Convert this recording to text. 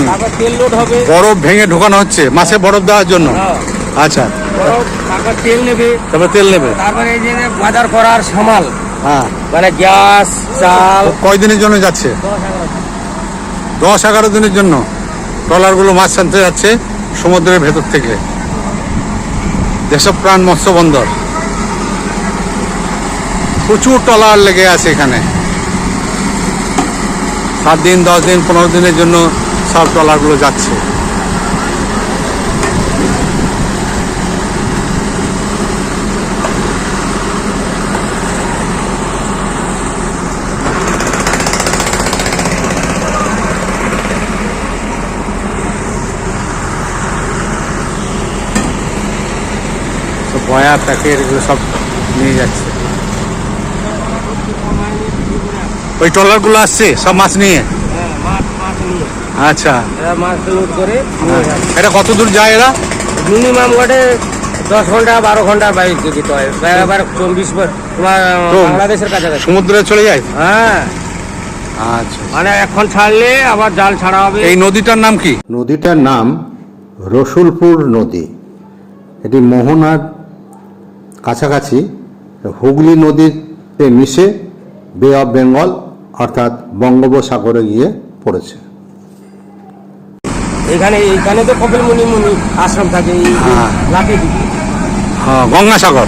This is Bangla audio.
তারপর তেল লোড হবে। বরফ ভেঙে ঢোকানো হচ্ছে মাছে বরফ দেওয়ার জন্য। আচ্ছা, বরফ, তারপর তেল নেবে। তারপর তেল নেবে। তারপরে এই যে বাজার করার সামাল, হ্যাঁ, মানে গ্যাস, চাল। কয়দিনের জন্য যাচ্ছে? 10-11 দিনের জন্য ট্রলারগুলো মাছ আনতে যাচ্ছে সমুদ্রের ভেতর থেকে। দেশপ্রাণ মৎস্য বন্দর, প্রচুর ট্রলার লেগে আছে এখানে। 7 দিন, 10 দিন, 15 দিনের জন্য সব ট্রলারগুলো যাচ্ছে। বয়া প্যাকেট এগুলো সব নিয়ে যাচ্ছে। ওই ট্রলারগুলো আসছে সব মাছ নিয়ে। মাছ নিয়ে, আচ্ছা, এরা মাছ লোড করে নিয়ে যাচ্ছে। এটা কত দূর যায় এরা? মিনিমাম ওটা 10 ঘন্টা 12 ঘন্টা বাইক যেতে হয়। এবার 24 তোমার তো বাংলাদেশের কাছাকাছি সমুদ্রে চলে যায়। হ্যাঁ, আচ্ছা, মানে এখন ছাড়লে আবার জাল ছাড়া হবে। এই নদীটার নাম কি? নদীটার নাম রসুলপুর নদী। এটি মোহনার কাছাকাছি হুগলি নদীতে মিশে বে অফ বেঙ্গল অর্থাৎ বঙ্গোপসাগরে গিয়ে পড়েছে। এইখানে তো কপিল মুনি আশ্রম থাকে, এই হ্যাঁ। লাফে দিকে। গঙ্গাসাগর।